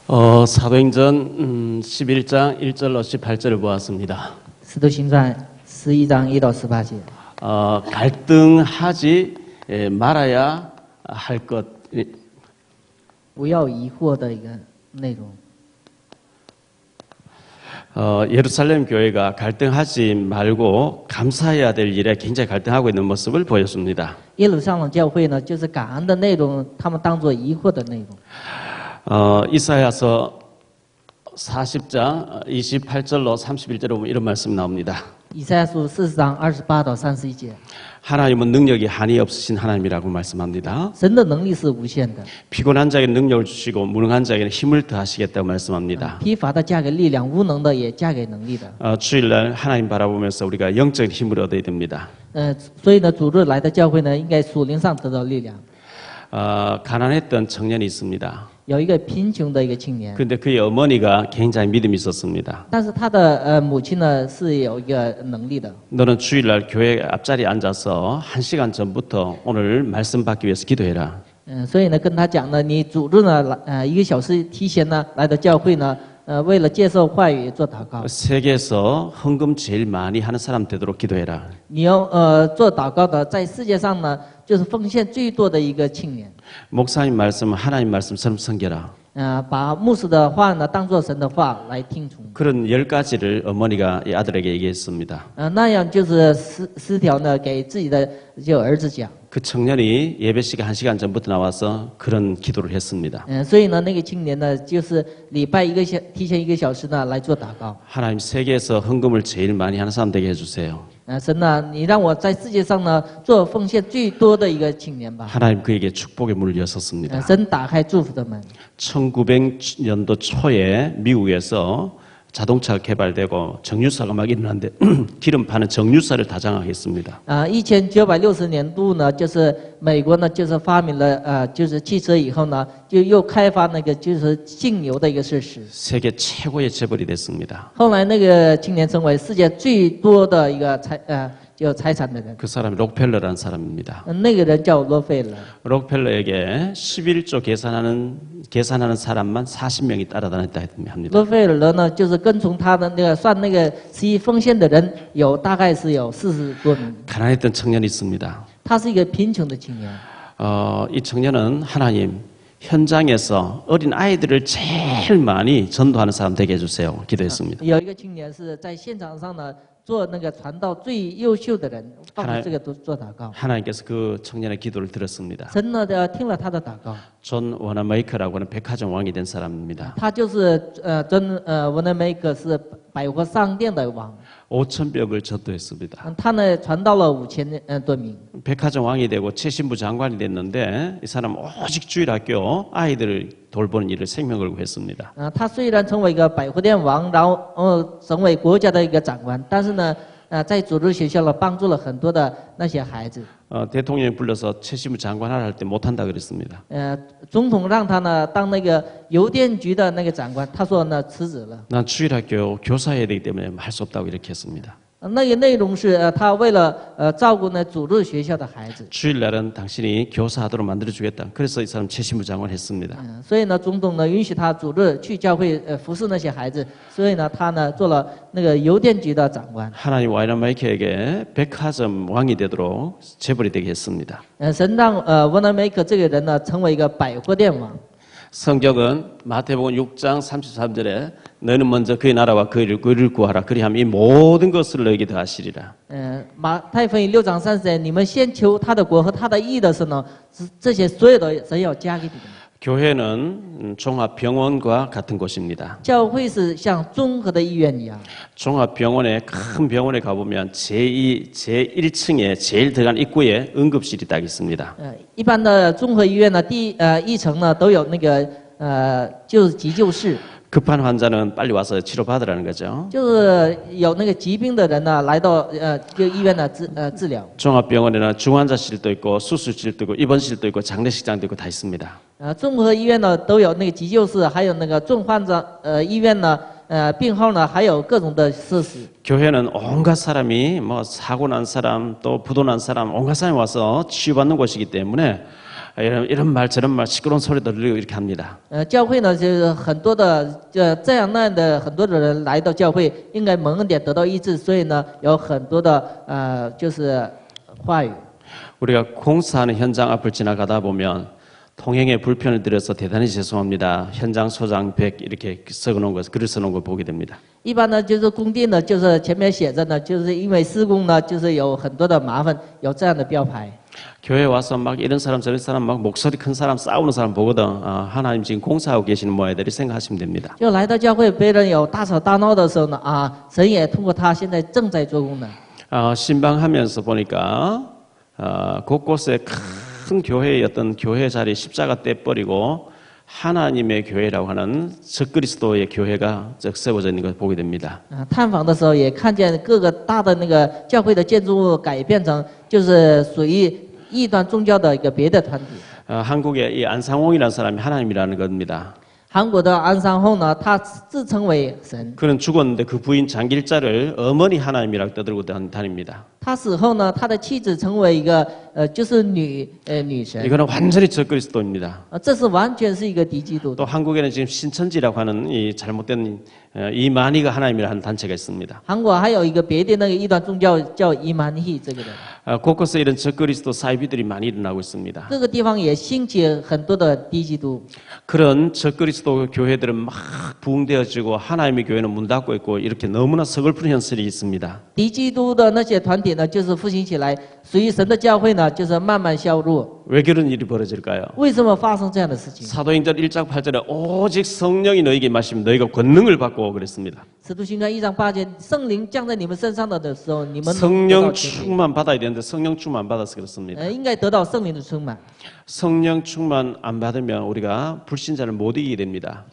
사도행전 11장 1절로 18절을 보았습니다. 使徒行传11章1到18节。 갈등하지 말아야 할 것. 不要疑惑的一个内容。 예루살렘 교회가 갈등하지 말고 감사해야 될 일에 굉장히 갈등하고 있는 모습을 보였습니다. 耶路撒冷教会呢，就是感恩的内容，他们当作疑惑的内容。 이사야서 40장 28절로 31절에 보면 이런 말씀이 나옵니다. 以赛亚书40章28到31节。 하나님은 능력이 한이 없으신 하나님이라고 말씀합니다. 神的能力是无限的， 피곤한 자에게 능력을 주시고 무능한 자에게는 힘을 더하시겠다고 말씀합니다. 疲乏的嫁给力量，无能的也嫁给能力的。 주일날 하나님 바라보면서 우리가 영적인 힘을 얻어야 됩니다. 所以呢，主日来的教会呢，应该属灵上得到力量。 가난했던 청년이 있습니다. 有一个贫穷的一个青年， 그런데 그의 어머니가 굉장히 믿음이 있었습니다. 但是他的母亲呢是有一个能力的。 너는 주일날 교회 앞자리에 앉아서 1시간 전부터 오늘 말씀 받기 위해서 기도해라. 所以呢，跟他讲呢，你主日呢1个小时提前呢来到教会呢，为了接受话语做祷告。 세계에서 헌금 제일 많이 하는 사람 되도록 기도해라. 你要做祷告的，在世界上呢，就是奉献最多的一个青年。 목사님 말씀은 하나님 말씀처럼 섬겨라. 把牧师的话呢当作神的话来听从。 그런 10가지를 어머니가 이 아들에게 얘기했습니다. 那样就是十条呢给自己的就儿子讲。 그 청년이 예배 시간 1시간 전부터 나와서 그런 기도를 했습니다. 所以呢，那个青年呢，就是礼拜提前1个小时呢来做祷告。 하나님 세계에서 헌금을 제일 많이 하는 사람 되게 해주세요. 神呢，你让我在世界上呢做奉献最多的一个青年吧。 하나님 그에게 축복의 문을 여섰습니다. 神打开祝福的门。 1900년도 초에 미국에서 자동차가 개발되고 정유사가 막 일어났는데 기름 파는 정유사를 다 장악했습니다. 1960年度呢，就是美国呢，就是发明了就是汽车以后呢，就又开发那个就是禁油的一个设施。 세계 최고의 재벌이 됐습니다. 后来那个青年成为世界最多的一个财产的人。 그 사람이 록펠러라는 사람입니다. 那个人叫洛费勒。 록펠러에게 11조 계산하는 사람만 40명이 따라다녔다 합니다. 洛费勒呢，就是跟从他的那个算那个11奉献的人，大概是有40多名。 가난했던 청년이 있습니다. 他是一个贫穷的青年。 이 청년은 하나님 현장에서 어린 아이들을 제일 많이 전도하는 사람 되게 해주세요. 기도했습니다. 有一个青年是在现场上呢做那个传道最优秀的人，帮助这个都做祷告。 하나님께서 그 청년의 기도를 들었습니다. 神呢听了他的祷告。 존 워너메이커라고 하는 백화점 왕이 된 사람입니다. 他就是真文德梅克是百货商店的王。 5,000벽을 전도했습니다. 他呢传到了5000多名。 백화점 왕이 되고 최신부 장관이 됐는데 이 사람 오직 주일학교 아이들을 돌보는 일을 생명 걸고 했습니다. 他虽然成为一个百货店王，然后成为国家的一个长官，但是呢，在主日学校呢帮助了很多的那些孩子。 대통령이 불러서 최신부 장관 하라 할 때 못한다 그랬습니다. 总统让他呢当那个邮电局的那个长官，他说呢辞职了。 난 주일학교 교사해야 되기 때문에 할 수 없다고 이렇게 했습니다. 那个内容是他为了照顾呢主日学校的孩子。 주일날은 당신이 교사하도록 만들어주겠다. 그래서 이 사람 최신부 장관 했습니다. 所以呢，总统呢允许他主日去教会服侍那些孩子，所以呢，他呢做了那个邮电局的长官。 하나님 와이너메이커에게 백화점 왕이 되도록 재벌이 되게 했습니다. 神让文德梅克这个人呢成为一个百货店王。 성경은 마태복음 6장 33절에 너는 먼저 그의 나라와 그의 의를 구하라. 그리하면 이 모든 것을 너에게 더하시리라. 马太福音6章30节，你们先求他的国和他的义的时候呢，这些所有的神要加给你们。 교회는 종합병원과 같은 곳입니다. 教会是像综合的医院一样。 종합병원에 큰 병원에 가보면 제1층에 제일 들어간 입구에 응급실이 딱 있습니다. 一般的综合医院呢，第一层呢都有那个就是急救室。 급한 환자는 빨리 와서 치료받으라는 거죠. 就是有那个疾病的人呢来到就医院呢治疗。 종합병원에는 중환자실도 있고 수술실도 있고 입원실도 있고 장례식장도 있고 다 있습니다. 综合医院呢都有那个急救室，还有那个重患者医院呢病号呢还有各种的设施。 교회는 온갖 사람이 뭐 사고 난 사람 또 부도 난 사람 온갖 사람이 와서 치유받는 곳이기 때문에 이런 말 저런 말 시끄러운 소리 들리고 이렇게 합니다. 教会呢，就是很多的这样那样的很多的人来到教会，应该蒙恩典得到医治，所以呢，有很多的就是话语。 우리가 공사하는 현장 앞을 지나가다 보면 통행에 불편을 드려서 대단히 죄송합니다. 현장 소장 100 이렇게 써놓은 거, 글을 써놓은 걸 보게 됩니다. 一般呢，就是工地呢，就是前面写着呢，就是因为施工呢，就是有很多的麻烦，有这样的标牌。 교회 와서 막 이런 사람 저런 사람 막 목소리 큰 사람 싸우는 사람 보거든. 하나님 지금 공사하고 계시는 모양들이 생각하시면 됩니다. 就来到教会，别人有大吵大闹的时候呢，神也通过他现在正在做工呢。 신방하면서 보니까 곳곳에 큰 교회의 어떤 교회 자리에 십자가 떼버리고 하나님의 교회라고 하는 적그리스도의 교회가 세워져 있는 걸 보게 됩니다. 探访的时候也看见各个大的那个教会的建筑物改变成就是属于异端宗教的一个别的团体。 한국의 이 안상홍이라는 사람이 하나님이라는 겁니다. 韩国的安山后呢，他自称为神。 그는 죽었는데 그 부인 장길자를 어머니 하나님이라고 떠들고 다닙니다. 他死后呢，他的妻子成为一个就是女神。 이거는 완전히 적그리스도입니다. 这是完全是一个敌基督的。 또 한국에는 지금 신천지라고 하는 이 잘못된 이만희가 하나님이라는 단체가 있습니다. 韩国还有一个别的那个异端宗教叫伊曼希这个人。 곳곳에 이런 적그리스도 사이비들이 많이 일어나고 있습니다. 各个地方也兴起很多的敌基督。 그런 적그리스도 교회들은 막 부흥되어지고 하나님의 교회는 문 닫고 있고 이렇게 너무나 서글픈 현실이 있습니다. 敌基督的那些团体呢，就是复兴起来，属于神的教会呢，就是慢慢消弱。 왜 그런 일이 벌어질까요? 为什么发生这样的事情？ 사도행전 1장 8절에 오직 성령이 너에게 임하시면 너희가 권능을 받고 그랬습니다. 使徒行传1章8节，圣灵降在你们身上的时候，你们得到 성령 权柄 충만 받아야 되는데 성령 충만 안 받아서 그렇습니다. 应该得到圣灵的充满。 성령 충만 안 받으면 우리가 불신자를 못 이기게 됩니다.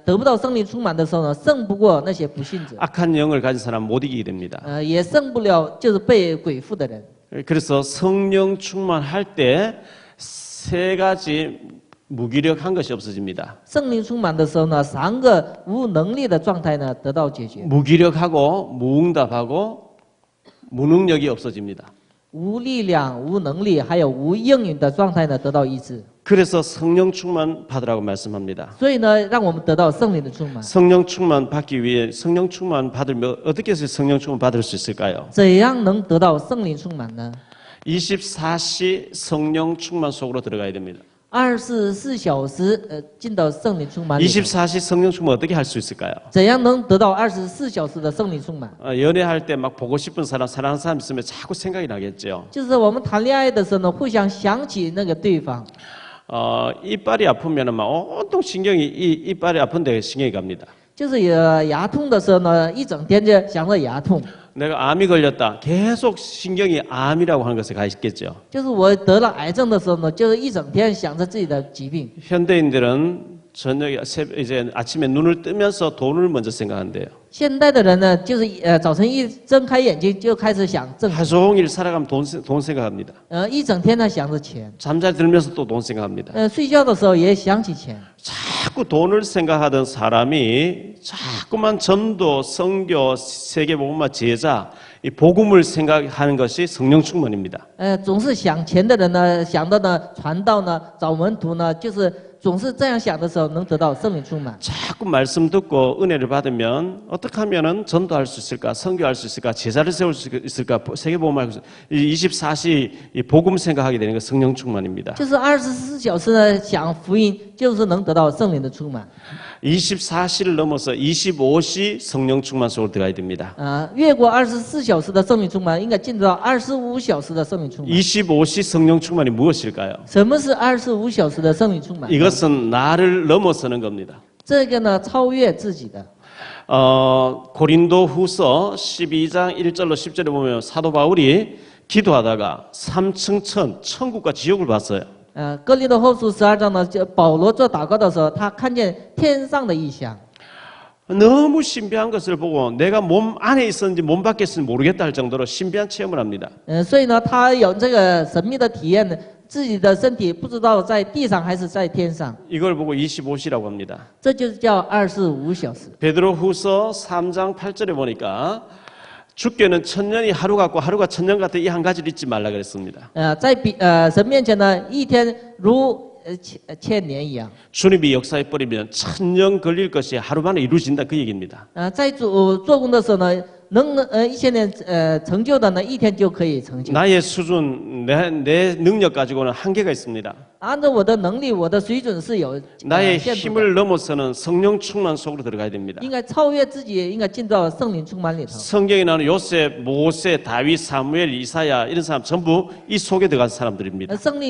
得不到圣灵充满的时候呢，胜不过那些不信者， 악한 영을 가진 사람 못 이기게 됩니다. 也胜不了就是被鬼附的人。 그래서 성령 충만할 때 세 가지 무기력한 것이 없어집니다. 圣灵充满的时候呢，3个无能力的状态呢得到解决， 무기력하고 무응답하고 무능력이 없어집니다. 无力量、无能力，还有无应允的状态呢得到医治。 그래서 성령 충만 받으라고 말씀합니다. 所以呢，让我们得到圣灵的充满。 성령 충만 받기 위해 성령 충만 받으면 어떻게 해서 성령 충만 받을 수 있을까요? 怎样能得到圣灵充满呢？ 24시 성령 충만 속으로 들어가야 됩니다. 24小时进到圣灵充满里头。 24시 성령 충만 어떻게 할 수 있을까요? 怎样能得到24小时的圣灵充满？ 연애할 때 막 보고 싶은 사람, 사랑하는 사람 있으면 자꾸 생각이 나겠죠. 就是我们谈恋爱的时候呢，互相想起那个对方。 이빨이 아프면은 막 온통 신경이 이빨이 아픈데 신경이 갑니다. 就是有牙痛的时候呢，一整天就想着牙痛。 내가 암이 걸렸다. 계속 신경이 암이라고 하는 것에 가 있겠죠. 就是我得了癌症的时候呢，就是一整天想着自己的疾病。 현대인들은 저녁에 이제 아침에 눈을 뜨면서 돈을 먼저 생각한대요. 现代的人呢，就是早晨一睁开眼睛就开始想挣钱， 하루 종일 살아가면 돈 생각합니다. 一整天呢想着钱， 잠잘 들면서 또 돈 생각합니다. 睡觉的时候也想起钱。 자꾸 돈을 생각하던 사람이 자꾸만 전도, 선교, 세계복음화 제자 이 복음을 생각하는 것이 성령 충만입니다. 总是想钱的人呢，想到呢传道呢，找门徒呢，就是总是这样想的时候，能得到圣灵充满。 자꾸 말씀 듣고 은혜를 받으면 어떻게 하면은 전도할 수 있을까, 선교할 수 있을까, 제자를 세울 수 있을까, 세계복음할 수 있을까, 24시 이 복음 생각하게 되는 게 성령 충만입니다. 就是24小时呢想福音，就是能得到圣灵的充满。 24시를 넘어서 25시 성령 충만 속으로 들어가야 됩니다. 越过24小时的圣灵充满，应该进入到25小时的圣灵充满。 25시 성령 충만이 무엇일까요? 什么是25小时的圣灵充满？ 이것은 나를 넘어서는 겁니다. 这个呢，超越自己的。 고린도 후서 12장 1절로 10절에 보면 사도 바울이 기도하다가 3층 천국과 지옥을 봤어요. 哥林多后书12章呢，就保罗做祷告的时候，他看见天上的异象。 너무 신비한 것을 보고 내가 몸 안에 있었는지 몸 밖에 있었는지 모르겠다 할 정도로 신비한 체험을 합니다. 所以呢，他有这个神秘的体验呢，自己的身体不知道在地上还是在天上， 이걸 보고 25시라고 합니다. 这就是叫25小时。 베드로 후서 3장 8절에 보니까 주께는 천년이 하루 같고 하루가 천년 같다 이 한 가지를 잊지 말라 그랬습니다. 神面前呢，一天如千年一样。 주님이 역사해 버리면 천년 걸릴 것이 하루 만에 이루어진다 그 얘기입니다. 在主做工的时候呢，1000年成就的呢，一天就可以成就。 나의 수준, 내 능력 가지고는 한계가 있습니다. 按照我的能力，我的水准是有 나의 限度的， 힘을 넘어서는 성령 충만 속으로 들어가야 됩니다. 应该超越自己，应该进到圣灵充满里头。 성경에 나오는 요셉, 모세, 다윗, 사무엘, 이사야 이런 사람 전부 이 속에 들어간 사람들입니다. 圣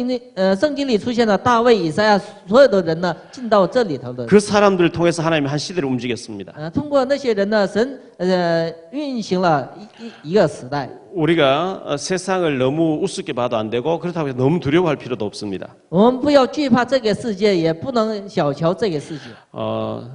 经里出现了大卫、以赛亚，所有的人呢，进到这里头的。 그 사람들을 통해서 하나님이 한 시대를 움직였습니다. 通过那些人呢，神运行了一个时代。 우리가 세상을 너무 우습게 봐도 안 되고 그렇다고 해서 너무 두려워할 필요도 없습니다. 我们不要惧怕这个世界，也不能小瞧这个世界。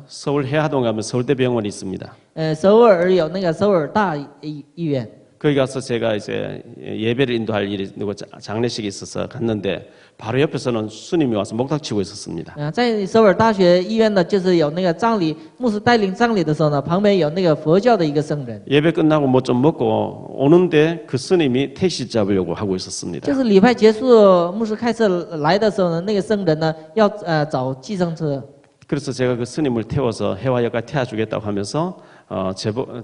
서울 해화동 가면 서울대병원이 있습니다. 首尔有那个首尔大医院。 거기 가서 제가 이제 예배를 인도할 일이 누구 장례식이 있어서 갔는데 바로 옆에서는 스님이 와서 목탁치고 있었습니다. 在首尔大学医院呢，就是有那个葬礼，牧师带领葬礼的时候呢，旁边有那个佛教的一个圣人。 예배 끝나고 뭐 좀 먹고 오는데 그 스님이 택시 잡으려고 하고 있었습니다. 就是礼拜结束，牧师开车来的时候呢，那个圣人呢要找计程车。 그래서 제가 그 스님을 태워서 해화역까지 태워주겠다고 하면서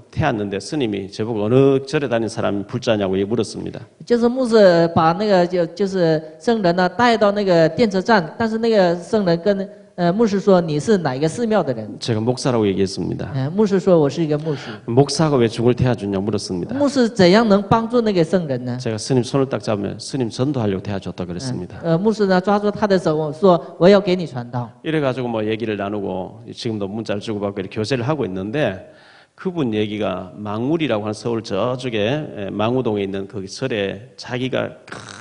태웠는데 스님이 제보고 어느 절에 다닌 사람이 불자냐고 물었습니다. 就是牧师把那个就是圣人呢带到那个电车站，但是那个圣人跟牧师说你是哪一个寺庙的人？ 제가 목사라고 얘기했습니다. 牧师说我是一个牧师。 목사가 왜 죽을 태워주냐 물었습니다. 牧师怎样能帮助那个圣人呢？ 제가 스님 손을 딱 잡으면 스님 전도하려고 태워줬다 그랬습니다. 牧师呢抓住他的手说我要给你传道。 이래가지고 뭐 얘기를 나누고 지금도 문자를 주고받고 이렇게 교제를 하고 있는데 그분 얘기가 망울이라고 하는 서울 저쪽에 망우동에 있는 그 절에 자기가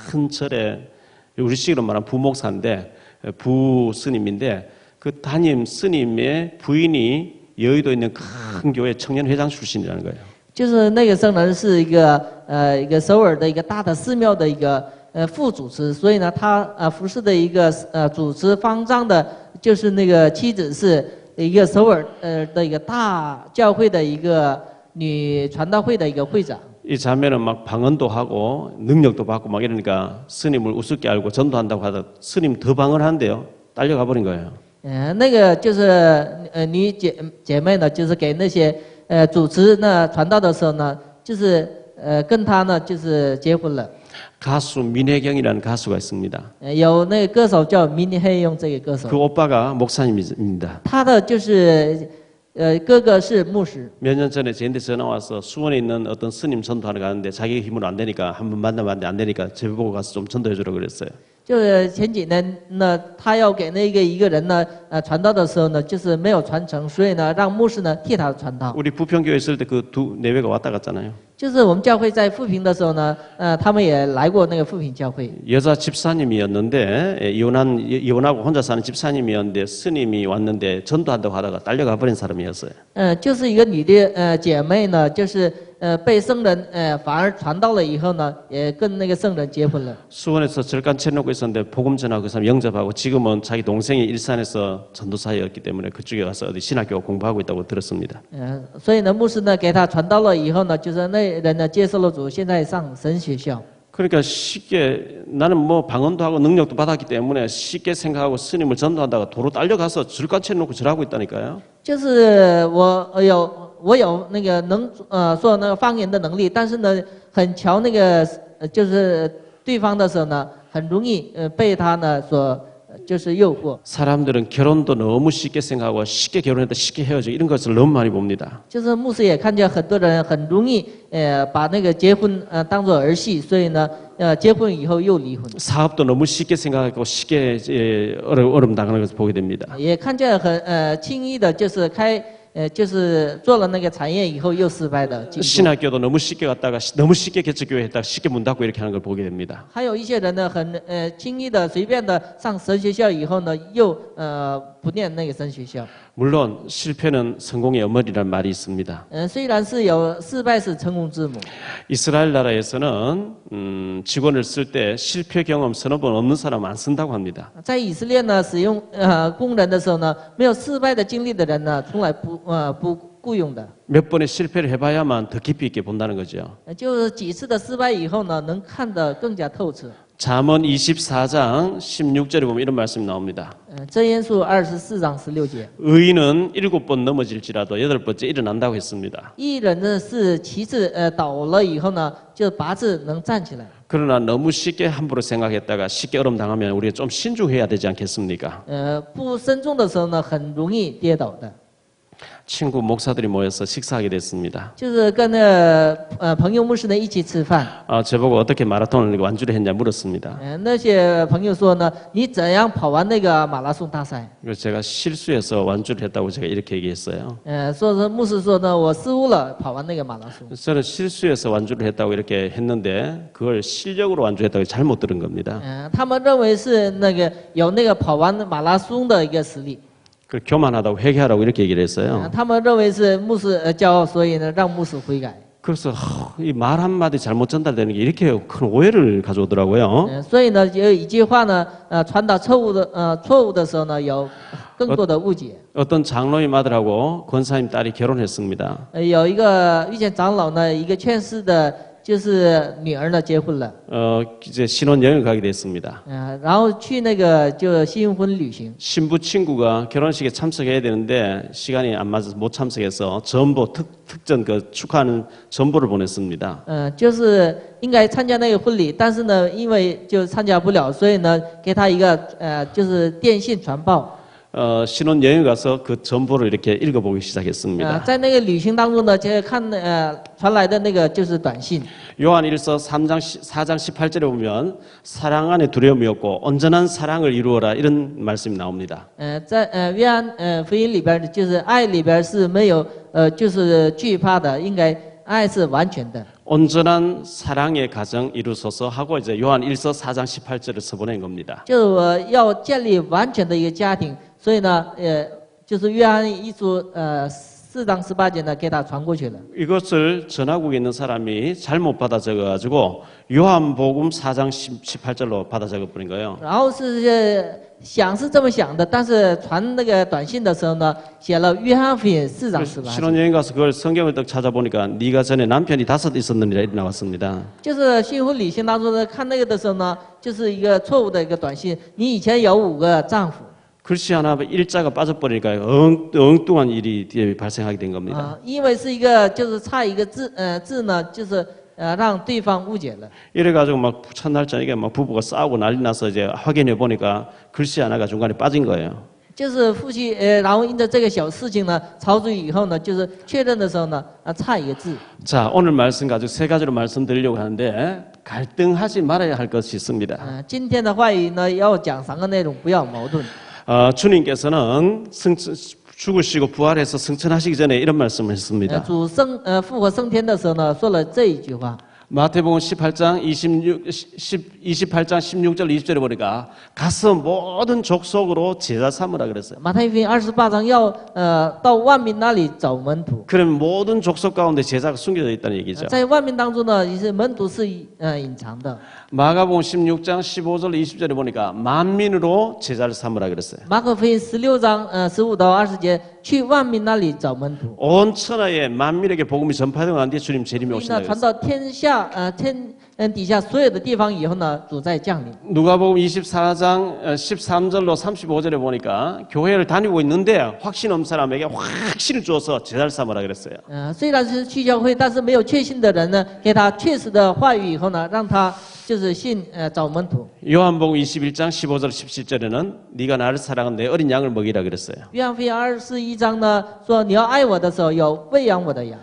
큰 절에 우리식으로 말하면 부목사인데 부스님인데 그 담임 스님의 부인이 여의도에 있는 큰 교회 청년회장 출신이라는 거예요. 就是那个圣人是一个首尔的一个大的寺庙的一个副主持，所以呢，他服侍的一个主持方丈的，就是那个妻子是一个首尔的一个大教会的一个女传道会的一个会长。 이 자매는 막 방언도 하고 능력도 받고 막 이러니까 스님을 우습게 알고 전도한다고 하다 스님 더 방언한대요. 딸려가 버린 거예요. 那个就是女姐妹呢，就是给那些主持呢传道的时候呢，就是跟他呢就是结婚了。 가수 민혜경이라는 가수가 있습니다. 有那个歌手叫민혜용这个歌手， 그 오빠가 목사님입니다. 他的就是哥哥是牧师。 몇 년 전에 저한테 전화 와서 수원에 있는 어떤 스님 전도하러 가는데 자기 힘으로 안 되니까 한번 만나면 안 되니까 제보고 가서 좀 전도해 주라고 그랬어요. 就是前几年呢，他要给那一个人呢，传道的时候呢，就是没有传承，所以呢，让牧师呢替他传道。 우리 부평교회 있을 때 그 두 내외가 왔다 갔잖아요. 就是我们教会在富平的时候呢，他们也来过那个富平教会。 여자 집사님이었는데 이혼하고 혼자 사는 집사님이었는데 스님이 왔는데 전도한다고 하다가 딸려가 버린 사람이었어요. 就是一个女的姐妹呢，就是被圣人反而传道了以后呢，也跟那个圣人结婚了。 수원에서 절간 쳐놓고 있었는데 복음 전하고 그 사람 영접하고 지금은 자기 동생이 일산에서 전도사였기 때문에 그쪽에 가서 어디 신학교 공부하고 있다고 들었습니다. 所以呢，牧师呢给他传道了以后呢，就是那人呢接受了主，现在上神学校。 그러니까 쉽게 나는 뭐 방언도 하고 능력도 받았기 때문에 쉽게 생각하고 스님을 전도한다가 도로 딸려가서 절간 쳐놓고 절하고 있다니까요. 就是我有那个说那个方言的能力，但是呢，很瞧那个就是对方的时候呢，很容易被他呢所就是诱惑。 사람들은 결혼도 너무 쉽게 생각하고 쉽게 결혼했다 쉽게 헤어져 이런 것을 너무 많이 봅니다. 就是牧师也看见很多人很容易把那个结婚当作儿戏，所以呢结婚以后又离婚。 사업도 너무 쉽게 생각하고 쉽게 어려움 당하는 것을 보게 됩니다. 也看见很轻易的就是就是做了那个产业以后又失败的经过。 신학교도 너무 쉽게 갔다가 너무 쉽게 개척교회 했다가 쉽게 문 닫고 이렇게 하는 걸 보게 됩니다. 还有一些人呢，很轻易的、随便的上神学校以后呢，又不念那个神学校。 물론 실패는 성공의 어머니라는 말이 있습니다. 虽然是有失败是成功之母。 이스라엘 나라에서는 직원을 쓸 때 실패 경험 서너 번 없는 사람 안 쓴다고 합니다. 在以色列呢，使用工人的时候呢，没有失败的经历的人呢，从来不雇佣的， 몇 번의 실패를 해봐야만 더 깊이 있게 본다는 거죠. 就是几次的失败以后呢，能看得更加透彻。 잠언 24장 16절에 보면 이런 말씀이 나옵니다. 箴言书24章16节， 의인은 7번 넘어질지라도 8번째 일어난다고 했습니다. 艺人呢是7次倒了以后呢，就8次能站起来。 그러나 너무 쉽게 함부로 생각했다가 쉽게 얼음 당하면 우리가 좀 신중해야 되지 않겠습니까? 不慎重的时候呢，很容易跌倒的。 친구 목사들이 모여서 식사하게 됐습니다. 就是跟朋友牧师呢一起吃饭， 저보고 어떻게 마라톤을 완주를 했냐 물었습니다. 那些朋友说呢，你怎样跑完那个马拉松大赛？ 그래서 제가 실수해서 완주를 했다고 제가 이렇게 얘기했어요. 说是牧师说呢，我失误了，跑完那个马拉松。 저는 실수해서 완주를 했다고 이렇게 했는데 그걸 실력으로 완주했다고 잘못 들은 겁니다. 他们认为是那个有那个跑完马拉松的一个实力， 그 교만하다고 회개하라고 이렇게 얘기를 했어요. 他们认为是牧师骄傲，所以呢让牧师悔改。 그래서 이 말 한마디 잘못 전달되는 게 이렇게 큰 오해를 가져오더라고요. 所以呢有一句话呢，传达错误的时候呢，有更多的误解。 어떤 장로님 아들하고 권사님 딸이 결혼했습니다. 有一个遇见长老呢，一个劝世的，就是女儿呢结婚了， 이제 신혼여행을 가게 됐습니다. 然后去那个就新婚旅行。 신부 친구가 결혼식에 참석해야 되는데 시간이 안 맞아서 못 참석해서 전보 특전 그 축하하는 전보를 보냈습니다. 就是应该参加那个婚礼，但是呢，因为就参加不了，所以呢，给他一个就是电信传报。 신혼여행 가서 그 전보를 이렇게 읽어보기 시작했습니다. 在那个旅行当中呢，就看传来的那个就是短信。 요한일서 4장 18절에 보면 사랑 안에 두려움이 없고 온전한 사랑을 이루어라 이런 말씀이 나옵니다. 在约翰福音里边，就是爱里边是没有就是惧怕的，应该爱是完全的。 온전한 사랑의 가정 이루소서 하고 이제 요한일서 4장 18절을 써보낸 겁니다. 就是我要建立完全的一个家庭，所以呢，就是约翰一书4章18节呢，给他传过去了。 이것을 전하고 있는 사람이 잘못 받아 적어가지고 요한복음 4장 18절로 받아 적어버린 거예요. 然后是想是这么想的，但是传那个短信的时候呢，写了约翰福音4章18节。 신혼여행 가서 그걸 성경을 딱 찾아보니까 네가 전에 남편이 5 있었느니라 이렇게 나왔습니다. 就是新婚旅行当中呢，看那个的时候呢，就是一个错误的一个短信。你以前有5个丈夫。 글씨 하나 일자가 빠져버리니까 엉뚱한 일이 뒤에 발생하게 된 겁니다. 因为是一个就是差一个字呢，就是让对方误解了。 이래가지고 막 첫날 저녁에 막 부부가 싸우고 난리 나서 이제 확인해 보니까 글씨 하나가 중간에 빠진 거예요. 就是夫妻然后因着这个小事情呢，吵嘴以后呢，就是确认的时候呢，差一个字。 자, 오늘 말씀 가지고 3가지로 말씀드리려고 하는데 갈등하지 말아야 할 것이 있습니다. 今天的话语呢，要讲3个内容，不要矛盾。 주님께서는 죽으시고 부활해서 승천하시기 전에 이런 말씀을 했습니다. 主复活升天的时候呢，说了这一句话。 마태복음 18장 28장 16절 20절에 보니까 가서 모든 족속으로 제자 삼으라 그랬어요. 马太福音28章要到万民那里找门徒。 그럼 모든 족속 가운데 제자가 숨겨져 있다는 얘기죠. 在万民当中呢，也是门徒是隐藏的。 마가복음 16장 15절 20절에 보니까 만민으로 제자를 삼으라 그랬어요. 马可福音16章15到20节，去万民那里找门徒。 온 천하에 만민에게 복음이 전파되고 난 뒤에 주님 재림이 那 오신다 传 그랬어요. 到天下底下所有的地方以后呢，主再降临。 누가복음 24장 13절로 35절에 보니까 교회를 다니고 있는데 확신 없는 사람에게 확신을 주어서 제자를 삼으라 그랬어요. 虽然是去教会，但是没有确信的人呢，给他确实的话语以后呢，让他就是信找门徒。 요한복음 21장 15절 17절에는 네가 나를 사랑한 내 어린 양을 먹이라 그랬어요. 约翰福音21章呢，说你要爱我的时候，有喂养我的羊。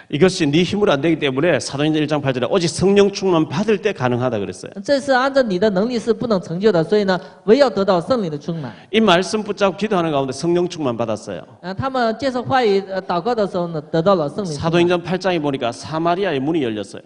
이것이 네 힘으로 안 되기 때문에 사도행전 1장 8절에 오직 성령 충만 받을 때 가능하다 그랬어요. 这是按照你的能力是不能成就的，所以呢，唯有得到圣灵的充满。 이 말씀 붙잡고 기도하는 가운데 성령 충만 받았어요. 他们接受话语祷告的时候呢，得到了圣灵充满。 사도행전 8장에 보니까 사마리아의 문이 열렸어요.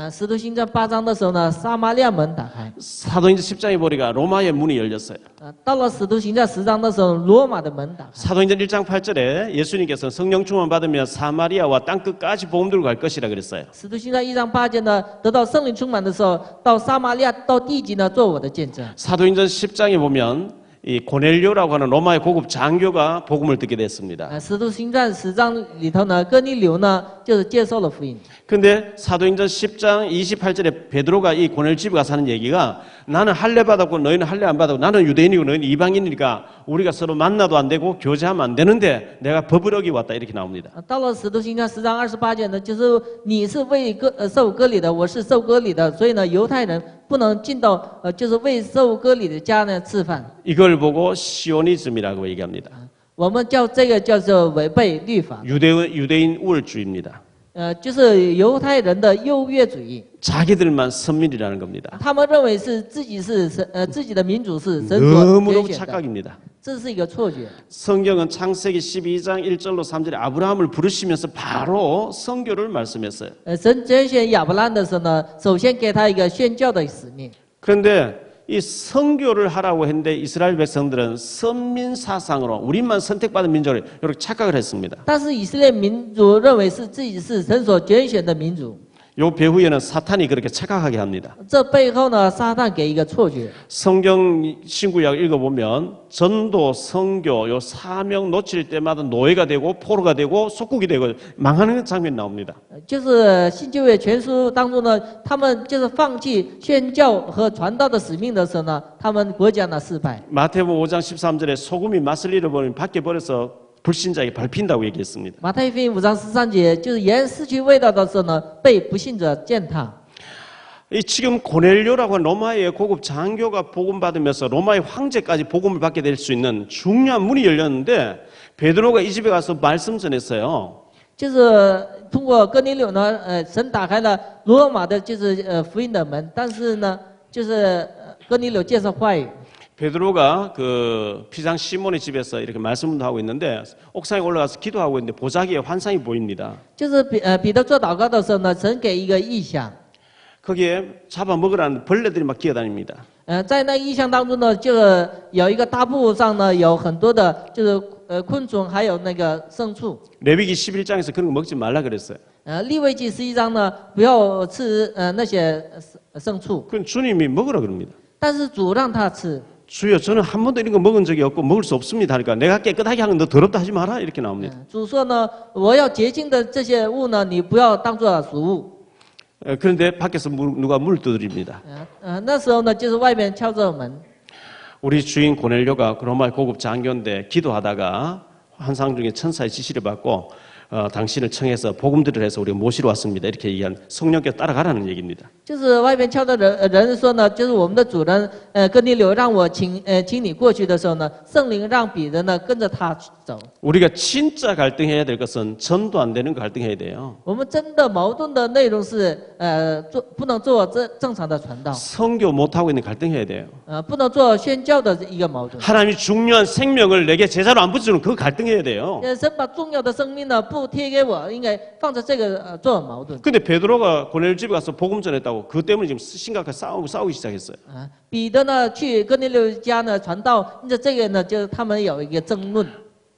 使徒行传8章的时候呢，撒玛利亚门打开。 사도행전 10장에 보니까 로마의 문이 열렸어요. 到了使徒行传10章的时候，罗马的门打开。 사도행전 1장 8절에 예수님께서 성령 충만 받으면 사마리아와 땅 끝까지 복음 들고 갈 것이라 그랬어요. 使徒行传1章8节呢，得到圣灵充满的时候，到撒玛利亚到地极呢，做我的见证。 사도행전 10장에 보면 이 고넬료라고 하는 로마의 고급 장교가 복음을 듣게 됐습니다. 使徒行传10章里头呢，哥尼流呢就是接受了福音。 근데 사도행전 10장 28절에 베드로가 이 고넬 집에 가서 하는 얘기가 나는 할례 받았고 너희는 할례 안 받았고 나는 유대인이고 너희는 이방인이니까 우리가 서로 만나도 안 되고 교제하면 안 되는데 내가 법을 어기 왔다 이렇게 나옵니다. 到了使徒行传10章28节呢，就是你是为受割礼的，我是受割礼的，所以呢，犹太人不能进到就是为受割礼的家呢吃饭。 이걸 보고 시오니즘이라고 얘기합니다. 我们叫这个叫做违背律法， 유대인 우월주의입니다. 就是犹太人的优越主义。 자기들만 선민이라는 겁니다. 他们认为是自己的民主是神所 너무너무 拣选的， 착각입니다. 这是一个错觉。 성경은 창세기 12장 1절로 3절에 아브라함을 부르시면서 바로 선교를 말씀했어요. 神拣选亚伯兰的时候呢，首先给他一个宣教的使命。 그런데 이 선교를 하라고 했는데 이스라엘 백성들은 선민 사상으로 우리만 선택받은 민족을 이렇게 착각을 했습니다. 但是以色列民族认为是自己是神所拣选的民族， 요 배후에는 사탄이 그렇게 착각하게 합니다. 这背后呢，撒旦给一个错觉。 성경 신구약 읽어보면 전도, 선교, 요 사명 놓칠 때마다 노예가 되고 포로가 되고 속국이 되고 망하는 장면이 나옵니다. 就是新旧约全书当中呢，他们就是放弃宣教和传道的使命的时候呢，他们国家呢失败。 마태복음 5장 13절에 소금이 맛을 잃어버리면 밖에 버려서 불신자에게 밟힌다고 얘기했습니다. 马太福音5章13节，就是盐失去味道的时候呢，被不信者践踏。 이 지금 고넬료라고 하는 로마의 고급 장교가 복음 받으면서 로마의 황제까지 복음을 받게 될 수 있는 중요한 문이 열렸는데 베드로가 이 집에 가서 말씀 전했어요. 就是通过哥尼流呢，神打开了罗马的，就是福音的门，但是呢，就是哥尼流介绍话语。 베드로가 그 피장 시몬의 집에서 이렇게 말씀도 하고 있는데 옥상에 올라가서 기도하고 있는데 보자기에 환상이 보입니다. 就是彼得做祷告的时候呢，神给一个意象， 거기에 잡아먹으라는 벌레들이 막 기어다닙니다. 在那意象当中呢，就有一个大布上呢，有很多的，就是昆虫，还有那个牲畜。 레위기 11장에서 그런 거 먹지 말라 그랬어요. 利未记11章呢，不要吃那些牲畜， 그건 주님이 먹으라 그럽니다. 但是主让他吃。 주여 저는 한 번도 이런 거 먹은 적이 없고 먹을 수 없습니다 하니까 내가 깨끗하게 하는 거 너 더럽다 하지 마라 이렇게 나옵니다. 主说呢，我要洁净的这些物呢，你不要当做食物。 그런데 밖에서 누가 물 두드립니다. 那时候呢，就是外面敲着门。 우리 주인 고넬료가 로마의 고급 장교인데 기도하다가 환상 중에 천사의 지시를 받고 당신을 청해서 복음들을 해서 우리가 모시러 왔습니다. 이렇게 얘기한 성령께 따라가라는 얘기입니다. 就是外面敲的人说呢，就是我们的主人哥尼流让我请你过去的时候呢，圣灵让彼得呢跟着他走。 우리가 진짜 갈등해야 될 것은 전도 안 되는 거 갈등해야 돼요. 我们真的矛盾的内容是不能做正常的传道， 선교 못 하고 있는 갈등해야 돼요. 不能做宣教的一个矛盾。 하나님이 중요한 생명을 내게 제자로 안 붙여주는 그 갈등해야 돼요. 神把重要的生命呢不贴给我，应该放在这个做矛盾。 근데 베드로가 고넬 집에 가서 복음 전했다고 그것 때문에 지금 심각하게 싸우기 시작했어요. 彼得呢去哥尼流家呢传道，因着这个呢，就是他们有一个争论。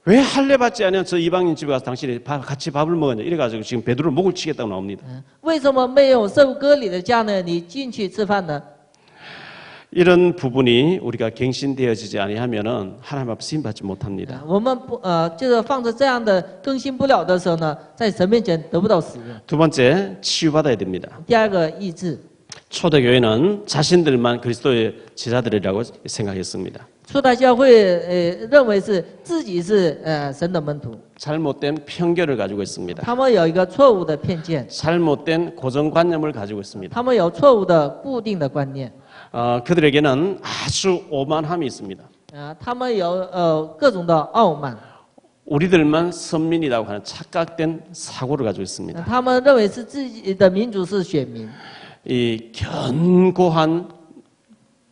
왜 할례 받지 않은 저 이방인 집에 가서 당신이 같이 밥을 먹었냐 이래가지고 지금 베드로를 목을 치겠다고 나옵니다. 为什么没有受割礼的家呢？你进去吃饭呢？ 이런 부분이 우리가 갱신되어지지 아니하면은 하나님 앞에 쓰임 받지 못합니다. 我们不就是放着这样的更新不了的时候呢，在神面前得不到使用。 두 번째 치유받아야 됩니다. 第二个医治， 초대교회는 자신들만 그리스도의 제자들이라고 생각했습니다. 初代教会认为是自己是神的门徒， 잘못된 편견을 가지고 있습니다. 他们有一个错误的偏见， 잘못된 고정관념을 가지고 있습니다. 他们有错误的固定的观念， 그들에게는 아주 오만함이 있습니다. 他们有各种的傲慢， 우리들만 선민이라고 하는 착각된 사고를 가지고 있습니다. 他们认为是自己的民族是选民， 이 견고한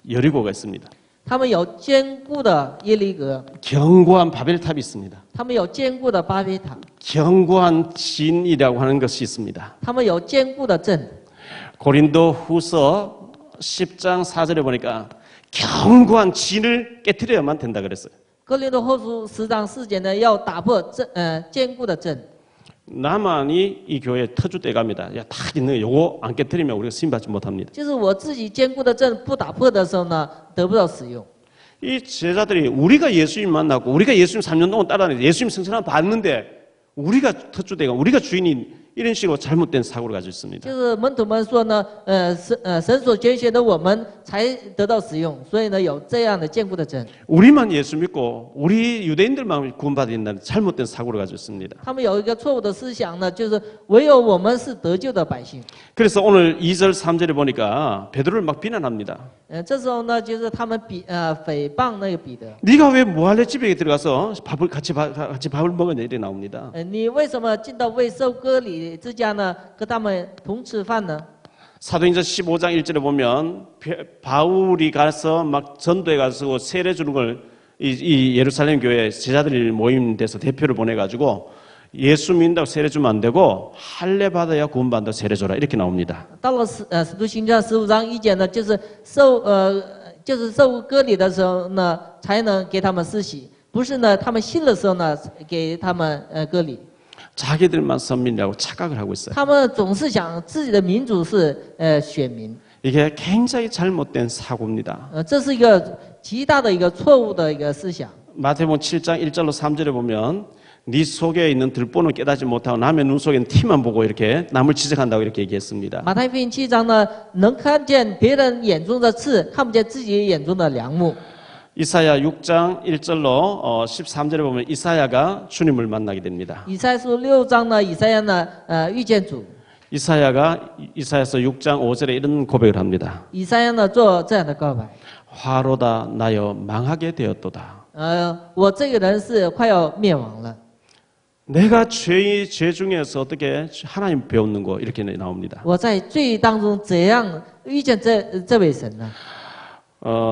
여리고가 있습니다. 他们有坚固的耶利哥， 견고한 바벨탑이 있습니다. 他们有坚固的巴别塔， 견고한 진이라고 하는 것이 있습니다. 他们有坚固的阵。 고린도후서 10장 4절에 보니까 견고한 진을 깨트려야만 된다 그랬어요. 哥林多后书10章4节呢，要打破坚固的阵。 나만이 이 교회에 터줏대갑니다. 야, 다 있는 거 요거 안 깨트리면 우리가 쓰임 받지 못합니다. 就是我自己坚固的阵不打破的时候呢，得不到使用。이 제자들이 우리가 예수님 만나고 우리가 예수님 3년 동안 따라다니고 예수님 승천함 봤는데 우리가 터주대가 우리가 주인인 이런 식으로 잘못된 사고를 가지고 있습니다. 就是门徒们说呢，神所拣选的我们才得到使用，所以呢有这样的坚固的真。 우리만 예수 믿고 우리 유대인들만 구원받아야 된다는 잘못된 사고를 가지고 있습니다. 他们有一个错误的思想呢，就是唯有我们是得救的百姓。 그래서 오늘 2절 3절에 보니까 베드로를 막 비난합니다. 这时候呢，就是他们诽谤那个彼得， 네가 왜 무할레 집에 들어가서 같이 밥을 먹었냐 이렇게 나옵니다. 你为什么进到未受割礼之家呢，跟他们同吃饭呢？ 사도행전 15장 1절에 보면 바울이 가서 막 전도에 가서 세례 주는 걸 이 예루살렘 교회 제자들 모임 돼서 대표를 보내가지고 예수 믿는다고 세례 주면 안 되고 할례 받아야 구원받는다고 세례 줘라 이렇게 나옵니다. 到了使徒行传15章1节呢，就是受割礼的时候呢，才能给他们施洗，不是呢，他们信的时候呢，给他们割礼。 자기들만 선민이라고 착각을 하고 있어요. 他们总是想自己的民主是选民， 이게 굉장히 잘못된 사고입니다. 这是一个极大的一个错误的一个思想。 마태복음 7장 1절로 3절에 보면 네 속에 있는 들보는 깨닫지 못하고 남의 눈 속에 있는 티만 보고 이렇게 남을 지적한다고 이렇게 얘기했습니다. 马太福音7章呢，能看见别人眼中的刺，看不见自己眼中的梁木。 이사야 6장 1절로 13절에 보면 이사야가 주님을 만나게 됩니다. 以赛书6章呢，以赛亚呢，遇见主。 이사야서 6장 5절에 이런 고백을 합니다. 以赛亚呢做这样的告白， 화로다 나여 망하게 되었도다. 我这个人是快要灭亡了。 내가 죄 중에서 어떻게 하나님 배웠는 거 이렇게 나옵니다. 我在罪当中怎样遇见这位神呢？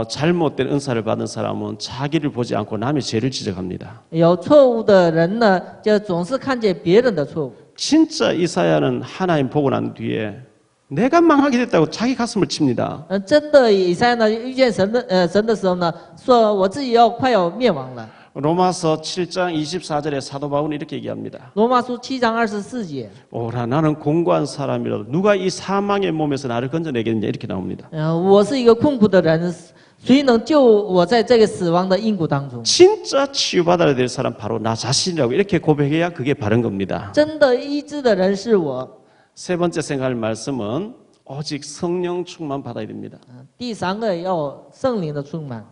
잘못된 은사를 받은 사람은 자기를 보지 않고 남의 죄를 지적합니다. 有错误的人呢，就总是看见别人的错误。 진짜 이사야는 하나님 보고 난 뒤에 내가 망하게 됐다고 자기 가슴을 칩니다. 真的以赛亚呢遇见神的时候呢，说我自己快要灭亡了。 로마서 7장 24절에 사도 바울은 이렇게 얘기합니다. 罗马书7章24节， 오라 나는 공고한 사람이라도 누가 이 사망의 몸에서 나를 건져내겠느냐 이렇게 나옵니다. 我是一个困苦的人，谁能救我在这个死亡的阴谷当中？ 진짜 치유받아야 될 사람 바로 나 자신이라고 이렇게 고백해야 그게 바른 겁니다. 真的医治的人是我。 세 번째 생각할 말씀은 오직 성령 충만 받아야 됩니다. 第三个要圣灵的充满。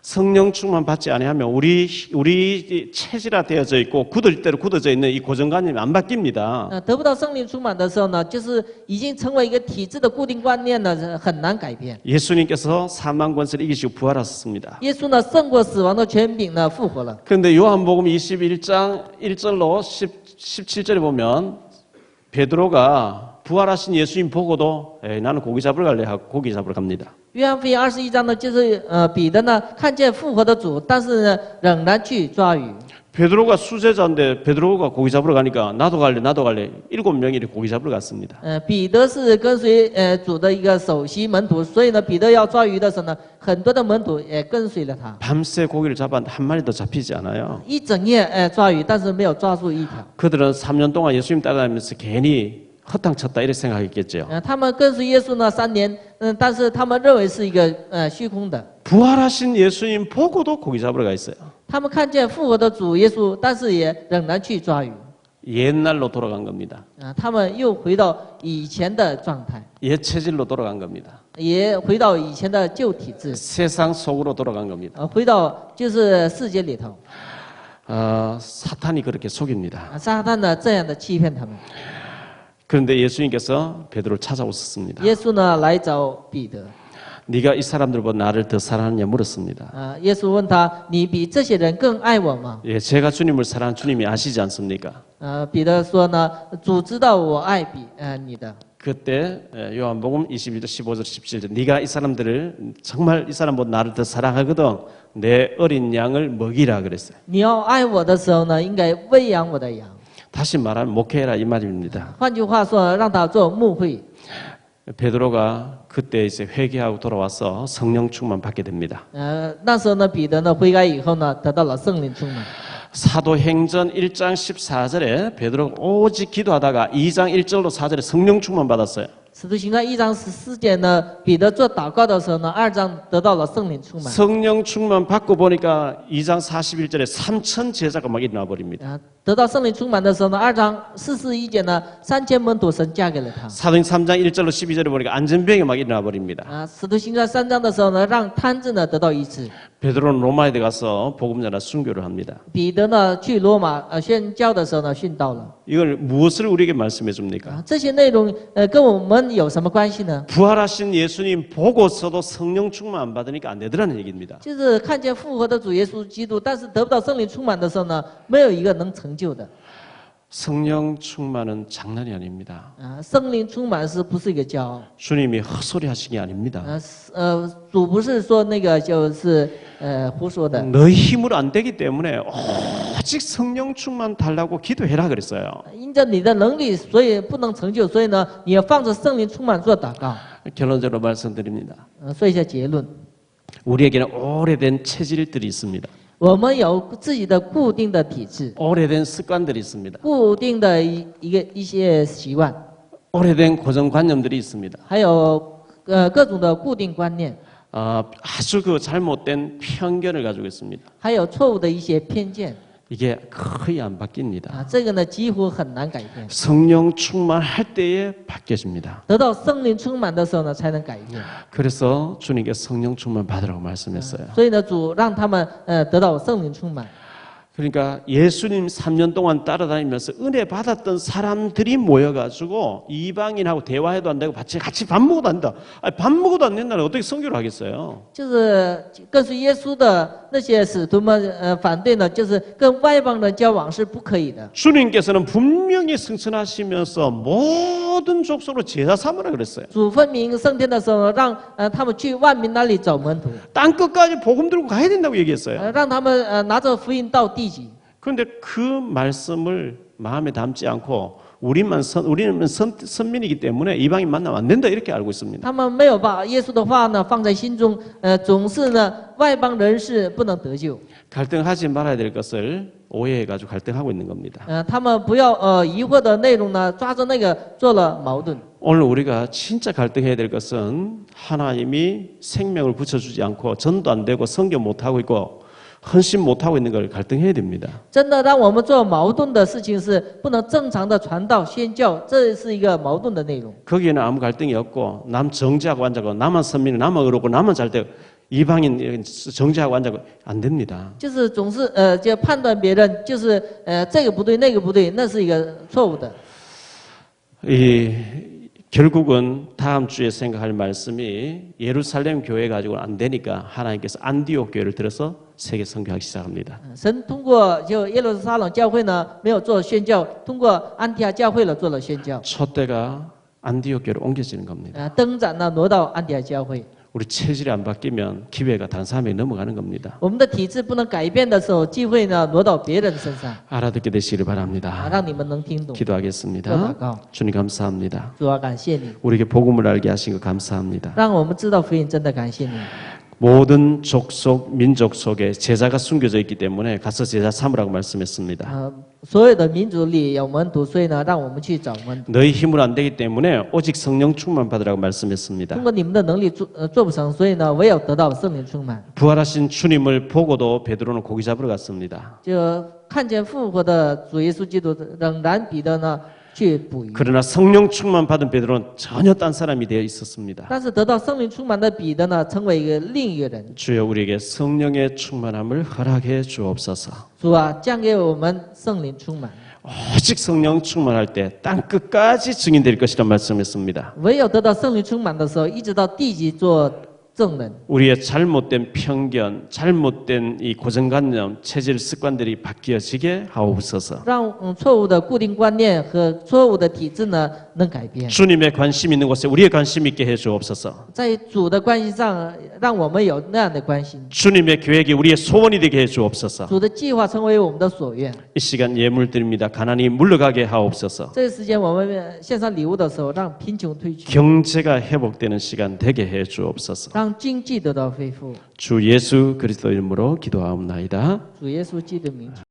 성령 충만 받지 아니하면 우리 체질화 되어져 있고 굳을 대로 굳어져 있는 이 고정관념이 안 바뀝니다. 得不到圣灵充满的时候呢，就是已经成为一个体制的固定观念呢，很难改变。 예수님께서 사망 권세를 이기시고 부활하셨습니다. 耶稣呢胜过死亡的权柄呢，复活了。 그런데 요한복음 21장 1절로 17절에 보면 베드로가 부활하신 예수님 보고도 나는 고기 잡으러 갈래 하고 고기 잡으러 갑니다. 约翰福音21章呢，就是彼得呢看见复活的主，但是呢仍然去抓鱼。 베드로가 수제자인데 베드로가 고기 잡으러 가니까 나도 갈래 7명이 고기 잡으러 갔습니다. 彼得是跟随主的一个首席门徒，所以呢彼得要抓鱼的时候呢，很多的门徒也跟随了他。 밤새 고기를 잡았는데 한 마리도 잡히지 않아요. 一整夜抓鱼，但是没有抓住一条。 그들은 3년 동안 예수님 따라다니면서 괜히 허탕쳤다 이렇게 생각했겠죠. 他们跟随耶稣呢3年，但是他们认为是一个虚空的。 부활하신 예수님 보고도 고기 잡으러 가 있어요. 他们看见复活的主耶稣，但是也仍然去抓鱼。 옛날로 돌아간 겁니다. 他们又回到以前的状态， 옛 체질로 돌아간 겁니다. 也回到以前的旧体制， 세상 속으로 돌아간 겁니다. 回到就是世界里头。 사탄이 그렇게 속입니다. 撒旦呢这样的欺骗他们。 그런데 예수님께서 베드로를 찾아오셨습니다. 耶稣呢来找彼得， 네가 이 사람들보다 나를 더 사랑하느냐 물었습니다. 耶稣问他：“你比这些人更爱我吗 예, 제가 주님을 사랑하는 주님이 아시지 않습니까? ？”彼得说呢：“主知道我爱比你的。” 그때 요한복음 21절 15절 17절 네가 이 사람들을 정말 이 사람보다 나를 더 사랑하거든 내 어린 양을 먹이라 그랬어요. 你要爱我的时候呢，应该喂养我的羊。 다시 말하면 목회해라 이 말입니다. 换句话说，让他做牧会。 베드로가 그때 이제 회개하고 돌아와서 성령 충만 받게 됩니다. 那时候呢，彼得呢悔改以后呢，得到了圣灵充满。 사도행전 1장 14절에 베드로가 오직 기도하다가 2장 1절로 4절에 성령 충만 받았어요. 使徒行传1章14节呢，彼得做祷告的时候呢，2章得到了圣灵充满。 성령 충만 받고 보니까 2장 41절에 3천 제자가 막 일어나 버립니다. 得到圣灵充满的时候呢，2章41节呢，3000门徒神嫁给了他。 사도행 3장 1절로 12절에 보니까 안전병이 막 일어나 버립니다. 使徒行传3章的时候呢，让瘫子呢得到医治。 베드로는 로마에 들어가서 복음 전하 순교를 합니다. 彼得呢去罗马宣教的时候呢，殉道了。 이걸 무엇을 우리에게 말씀해 줍니까? 这些内容跟我们有什么关系呢？ 부활하신 예수님 보고서도 성령 충만 안 받으니까 안 되더라는 얘기입니다. 就是看见复活的主耶稣基督，但是得不到圣灵充满的时候呢，没有一个能成就的。 성령 충만은 장난이 아닙니다. 圣灵充满是不是一个骄傲？ 주님이 헛소리 하신 게 아닙니다. 主不是说那个就是胡说的。 너희 힘으로 안 되기 때문에 오직 성령 충만 달라고 기도해라 그랬어요. 因着你的能力，所以不能成就，所以呢，你要放着圣灵充满做祷告。 결론적으로 말씀드립니다. 说一下结论。 우리에게는 오래된 체질들이 있습니다. 我们有自己的固定的体质， 오래된 습관들이 있습니다. 固定的一些习惯， 오래된 고정관념들이 있습니다. 还有各种的固定观念， 아주 그 잘못된 편견을 가지고 있습니다. 还有错误的一些偏见。 이게 거의 안 바뀝니다. 这个呢几乎很难改变。 성령 충만할 때에 바뀌어집니다. 得到圣灵充满的时候呢，才能改变。 그래서 주님께 성령 충만 받으라고 말씀했어요. 所以呢，主让他们得到圣灵充满。 그러니까 예수님 3년 동안 따라다니면서 은혜 받았던 사람들이 모여가지고 이방인하고 대화해도 안 되고 같이 밥 먹어도 안 된다. 아니, 밥 먹어도 안 된다는 어떻게 선교를 하겠어요? 就是跟随耶稣的那些使徒们反对呢，就是跟外邦人交往是不可以的。 주님께서는 분명히 승천하시면서 모든 족속으로 제자 삼으라 그랬어요. 主分明升天的时候，让他们去万民那里找门徒， 땅 끝까지 복음 들고 가야 된다고 얘기했어요. 让他们拿着福音到地极。 그런데 그 말씀을 마음에 담지 않고 우리는 선민이기 때문에 이방인 만나면 안 된다 이렇게 알고 있습니다. 他们没有把耶稣的话呢放在心中，总是呢外邦人士不能得救。 갈등하지 말아야 될 것을 오해해가지고 갈등하고 있는 겁니다. 他们不要疑惑的内容呢，抓着那个做了矛盾。 오늘 우리가 진짜 갈등해야 될 것은 하나님이 생명을 붙여주지 않고 전도 안 되고 선교 못하고 있고 헌신 못하고 있는 걸 갈등해야 됩니다. 真的让我们做矛盾的事情是不能正常的传道宣教，这是一个矛盾的内容。 거기에는 아무 갈등이 없고 남 정죄하고 앉아고 나만 선민이 나만 의롭고 나만 잘되고 이방인 정죄하고 앉아고 안 됩니다. 就是总是就判断别人，就是这个不对那个不对，那是一个错误的。 결국은 다음 주에 생각할 말씀이 예루살렘 교회 가지고는 안 되니까 하나님께서 안디옥 교회를 들어서 세계 선교하기 시작합니다. 神通过就耶路撒冷教会呢没有做宣教，通过安提阿教会了做了宣教。 촛대가 안디옥 교회로 옮겨지는 겁니다. 灯盏呢挪到安提阿教会。 우리 체질이 안 바뀌면 기회가 다른 사람에게 넘어가는 겁니다. 我们的体质不能改变的时候，机会呢挪到别人身上。 알아듣게 되시기를 바랍니다. 让你们能听懂。 기도하겠습니다. 주님 감사합니다. 主啊，感谢你， 우리에게 복음을 알게 하신 것 감사합니다. 让我们知道福音，真的感谢你。 모든 족속, 민족 속에 제자가 숨겨져 있기 때문에 가서 제자 삼으라고 말씀했습니다. 所有的民族里有门徒，所以呢，让我们去找门徒。 너희 힘으로 안 되기 때문에 오직 성령 충만 받으라고 말씀했습니다. 通过你们的能力做不成，所以呢，唯有得到圣灵充满。 부활하신 주님을 보고도 베드로는 고기 잡으러 갔습니다. 就看见复活的主耶稣基督，仍然彼得呢去捕鱼。 그러나 성령 충만 받은 베드로는 전혀 딴 사람이 되어 있었습니다. 但是得到圣灵充满的彼得呢，成为一个另一个人。 주여 우리에게 성령의 충만함을 허락해 주옵소서. 主啊，降给我们圣灵充满。 오직 성령 충만할 때 땅 끝까지 증인될 것이라 말씀했습니다. 唯有得到圣灵充满的时候，一直到地极做证人。 우리의 잘못된 편견, 잘못된 이 고정관념, 체질, 습관들이 바뀌어지게 하옵소서. 让错误的固定观念和错误的体制呢能改变。 주님의 관심 있는 곳에 우리의 관심 있게 해 주옵소서. 在主的关系上，让我们有那样的关心。 주님의 계획이 우리의 소원이 되게 해 주옵소서. 主的计划成为我们的所愿。 이 시간 예물 드립니다. 가난이 물러가게 하옵소서. 这个时间我们献上礼物的时候，让贫穷退去， 경제가 회복되는 시간 되게 해 주옵소서. 让经济得到恢复。 주 예수 그리스도 이름으로 기도하옵나이다. 主耶稣基督的名求。